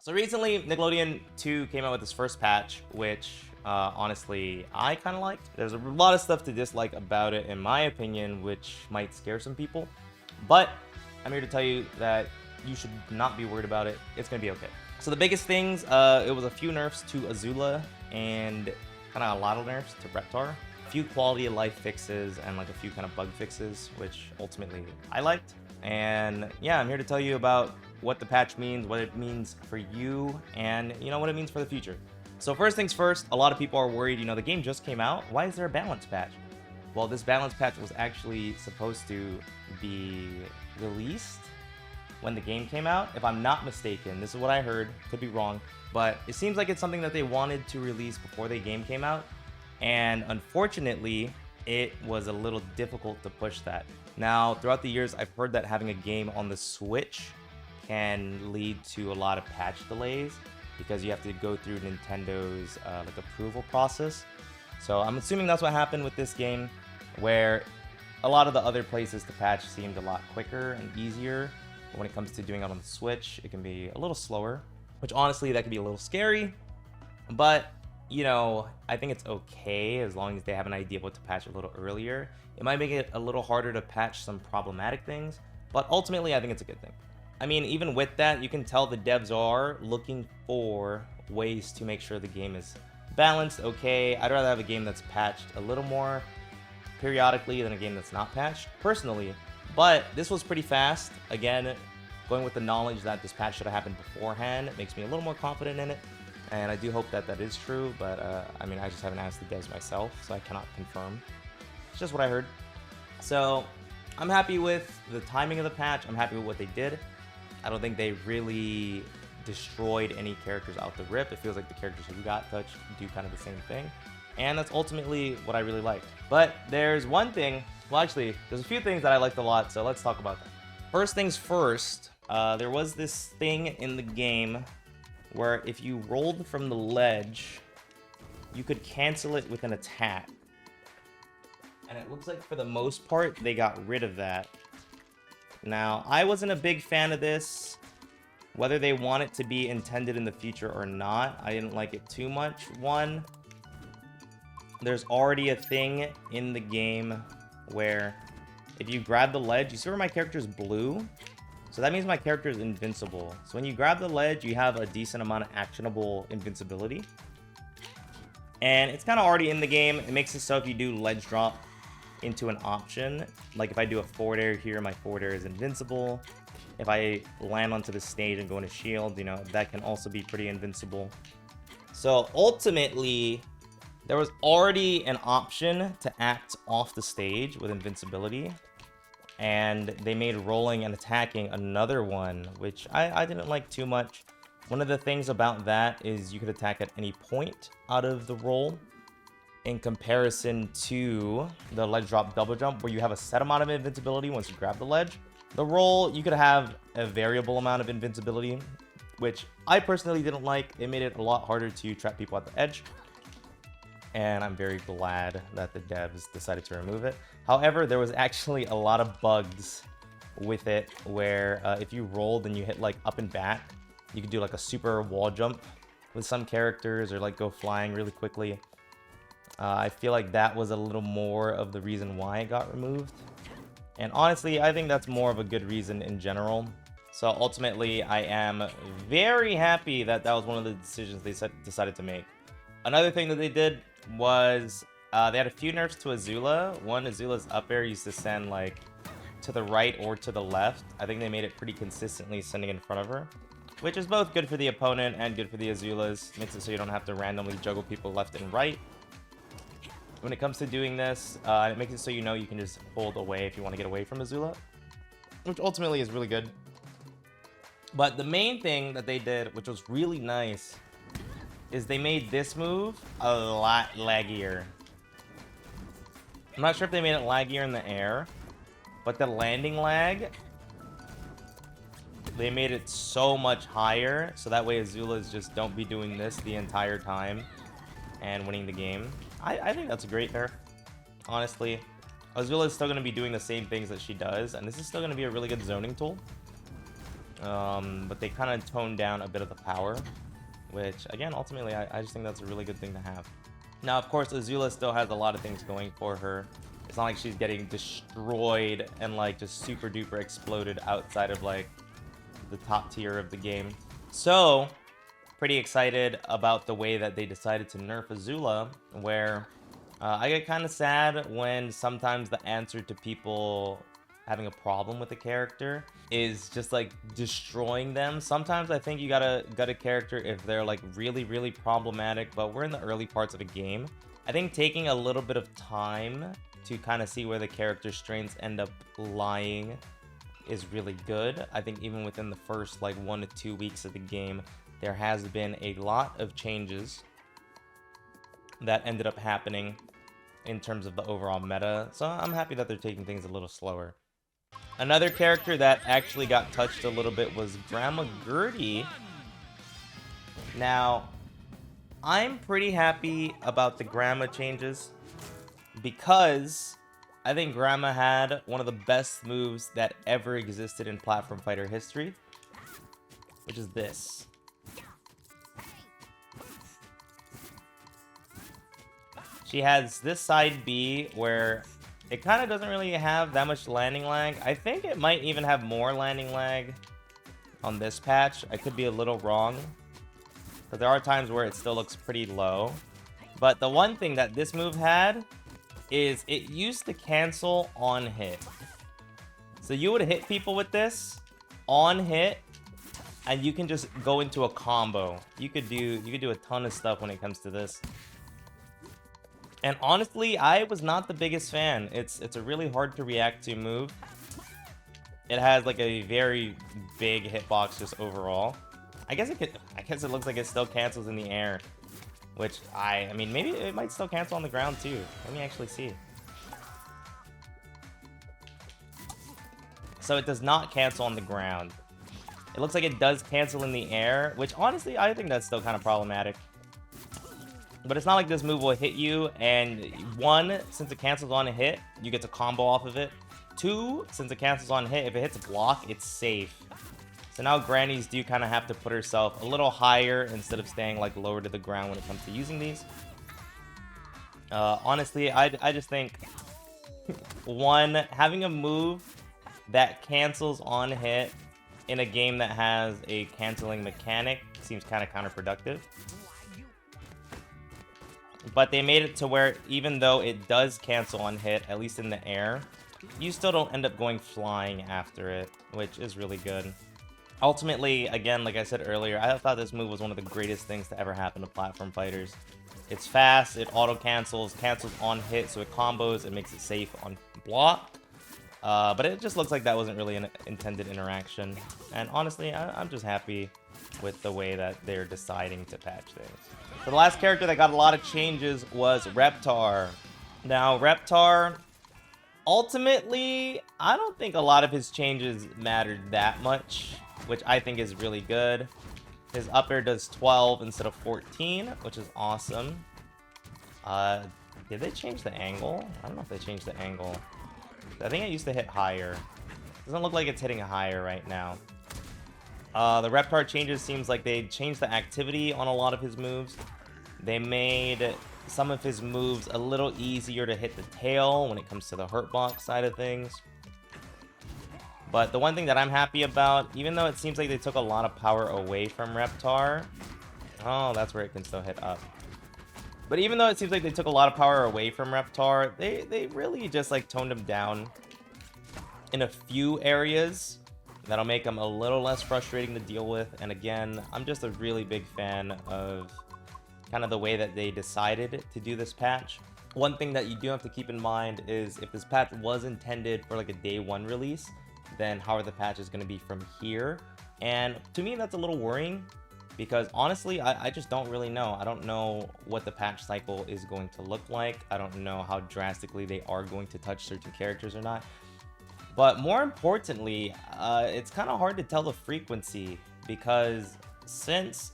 So recently, Nickelodeon 2 came out with its first patch, which honestly I kind of liked. There's a lot of stuff to dislike about it, in my opinion, which might scare some people. But I'm here to tell you that you should not be worried about it. It's gonna be okay. So the biggest things, it was a few nerfs to Azula and kind of a lot of nerfs to Reptar. A few quality of life fixes and like a few kind of bug fixes, which ultimately I liked. And yeah, I'm here to tell you about what the patch means, what it means for you, and what it means for the future. So first things first, a lot of people are worried, the game just came out. Why is there a balance patch? Well, this balance patch was actually supposed to be released when the game came out, if I'm not mistaken. This is what I heard, could be wrong, but it seems like it's something that they wanted to release before the game came out, and unfortunately, it was a little difficult to push that. Now, throughout the years, I've heard that having a game on the Switch can lead to a lot of patch delays because you have to go through Nintendo's like approval process. So I'm assuming that's what happened with this game, where a lot of the other places to patch seemed a lot quicker and easier. But when it comes to doing it on the Switch, it can be a little slower, which honestly, that can be a little scary. But, I think it's okay as long as they have an idea of what to patch a little earlier. It might make it a little harder to patch some problematic things, but ultimately, I think it's a good thing. I mean, even with that, you can tell the devs are looking for ways to make sure the game is balanced, okay. I'd rather have a game that's patched a little more periodically than a game that's not patched, personally. But this was pretty fast. Again, going with the knowledge that this patch should have happened beforehand, it makes me a little more confident in it. And I do hope that that is true, but I mean, I just haven't asked the devs myself, so I cannot confirm. It's just what I heard. So I'm happy with the timing of the patch. I'm happy with what they did. I don't think they really destroyed any characters out the rip. It feels like the characters who got touched do kind of the same thing. And that's ultimately what I really liked. But there's one thing, well actually, there's a few things that I liked a lot, so let's talk about that. First things first, there was this thing in the game where if you rolled from the ledge, you could cancel it with an attack. And it looks like for the most part, they got rid of that. Now, I wasn't a big fan of this. Whether they want it to be intended in the future or not, I didn't like it too much. One, there's already a thing in the game where if you grab the ledge, you see where my character is blue? So that means my character is invincible. So when you grab the ledge, you have a decent amount of actionable invincibility. And it's kind of already in the game. It makes it so if you do ledge drop into an option, like if I do a forward air here, my forward air is invincible. If I land onto the stage and go into shield, that can also be pretty invincible. So ultimately, there was already an option to act off the stage with invincibility. And they made rolling and attacking another one, which I didn't like too much. One of the things about that is you could attack at any point out of the roll, in comparison to the ledge drop double jump, where you have a set amount of invincibility once you grab the ledge. The roll, you could have a variable amount of invincibility, which I personally didn't like. It made it a lot harder to trap people at the edge. And I'm very glad that the devs decided to remove it. However, there was actually a lot of bugs with it where if you rolled and you hit like up and back, you could do like a super wall jump with some characters, or like go flying really quickly. I feel like that was a little more of the reason why it got removed. And honestly, I think that's more of a good reason in general. So ultimately, I am very happy that that was one of the decisions they decided to make. Another thing that they did was they had a few nerfs to Azula. One, Azula's up air used to send like to the right or to the left. I think they made it pretty consistently sending in front of her, which is both good for the opponent and good for the Azulas. Makes it so you don't have to randomly juggle people left and right. When it comes to doing this, it makes it so you can just hold away if you want to get away from Azula, which ultimately is really good. But the main thing that they did, which was really nice, is they made this move a lot laggier. I'm not sure if they made it laggier in the air, but the landing lag, they made it so much higher, so that way Azulas just don't be doing this the entire time and winning the game. I think that's a great nerf, honestly. Azula is still going to be doing the same things that she does, and this is still going to be a really good zoning tool. but they kind of toned down a bit of the power, which again, ultimately, I just think that's a really good thing to have. Now, of course, Azula still has a lot of things going for her. It's not like she's getting destroyed and like just super duper exploded outside of like the top tier of the game. So, pretty excited about the way that they decided to nerf Azula, where I get kind of sad when sometimes the answer to people having a problem with a character is just like destroying them. Sometimes I think you gotta gut a character if they're like really problematic, but we're in the early parts of a game. I think taking a little bit of time to kind of see where the character's strengths end up lying is really good. I think even within the first like 1 to 2 weeks of the game, there has been a lot of changes that ended up happening in terms of the overall meta. So I'm happy that they're taking things a little slower. Another character that actually got touched a little bit was Grandma Gertie. Now, I'm pretty happy about the Grandma changes because I think Grandma had one of the best moves that ever existed in platform fighter history, which is this. She has this side B where it kind of doesn't really have that much landing lag. I think it might even have more landing lag on this patch. I could be a little wrong, but there are times where it still looks pretty low. But the one thing that this move had is it used to cancel on hit. So you would hit people with this on hit, and you can just go into a combo. You could do a ton of stuff when it comes to this. And honestly, I was not the biggest fan. It's a really hard to react to move. It has like a very big hitbox just overall. I guess it looks like it still cancels in the air, which I mean maybe it might still cancel on the ground too. Let me actually see. So it does not cancel on the ground. It looks like it does cancel in the air, which honestly I think that's still kind of problematic. But it's not like this move will hit you, and 1, since it cancels on a hit, you get to combo off of it. 2, since it cancels on a hit, if it hits a block, it's safe. So now Granny's do kind of have to put herself a little higher instead of staying like lower to the ground when it comes to using these. Honestly, I just think 1, having a move that cancels on hit in a game that has a canceling mechanic seems kind of counterproductive. But they made it to where even though it does cancel on hit, at least in the air, you still don't end up going flying after it, which is really good. Ultimately, again, like I said earlier, I thought this move was one of the greatest things to ever happen to platform fighters. It's fast, it auto-cancels, cancels on hit, so it combos, it makes it safe on block. But it just looks like that wasn't really an intended interaction. And honestly, I'm just happy with the way that they're deciding to patch things. So the last character that got a lot of changes was Reptar. Now, Reptar, ultimately, I don't think a lot of his changes mattered that much, which I think is really good. His up air does 12 instead of 14, which is awesome. Did they change the angle? I don't know if they changed the angle. I think it used to hit higher. Doesn't look like it's hitting higher right now. The Reptar changes seems like they changed the activity on a lot of his moves. They made some of his moves a little easier to hit the tail when it comes to the hurt box side of things. But the one thing that I'm happy about, even though it seems like they took a lot of power away from Reptar... Oh, that's where it can still hit up. But even though it seems like they took a lot of power away from Reptar, they really just like toned him down in a few areas that'll make him a little less frustrating to deal with. And again, I'm just a really big fan of kind of the way that they decided to do this patch. One thing that you do have to keep in mind is if this patch was intended for like a day 1 release, then how are the patches going to be from here? And to me, that's a little worrying because honestly, I just don't really know. I don't know what the patch cycle is going to look like. I don't know how drastically they are going to touch certain characters or not. But more importantly, it's kind of hard to tell the frequency because since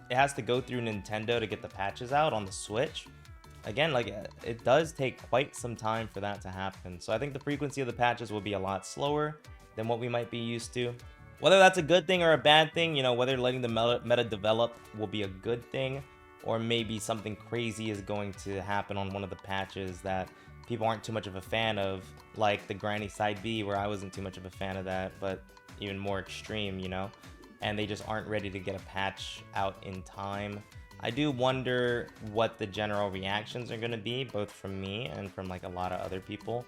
it has to go through Nintendo to get the patches out on the Switch, again, like it does take quite some time for that to happen. So I think the frequency of the patches will be a lot slower than what we might be used to. Whether that's a good thing or a bad thing, you know, whether letting the meta develop will be a good thing, or maybe something crazy is going to happen on one of the patches that people aren't too much of a fan of, like the Granny Side B, where I wasn't too much of a fan of that, but even more extreme, you know, and they just aren't ready to get a patch out in time. I do wonder what the general reactions are going to be, both from me and from like a lot of other people,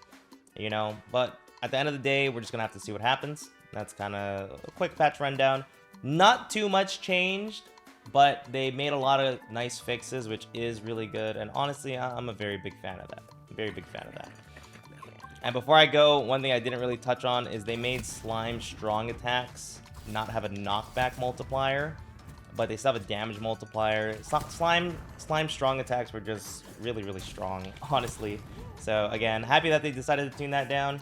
you know, but at the end of the day, we're just going to have to see what happens. That's kind of a quick patch rundown. Not too much changed, but they made a lot of nice fixes, which is really good, and honestly, I'm a very big fan of that. Very big fan of that. And before I go, one thing I didn't really touch on is they made slime strong attacks not have a knockback multiplier, but they still have a damage multiplier. Slime strong attacks were just really strong, honestly. So again, happy that they decided to tune that down.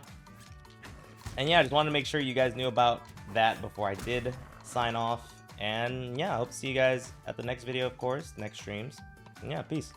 And yeah, I just wanted to make sure you guys knew about that before I did sign off. And yeah, I hope to see you guys at the next video, of course, next streams. And yeah, peace.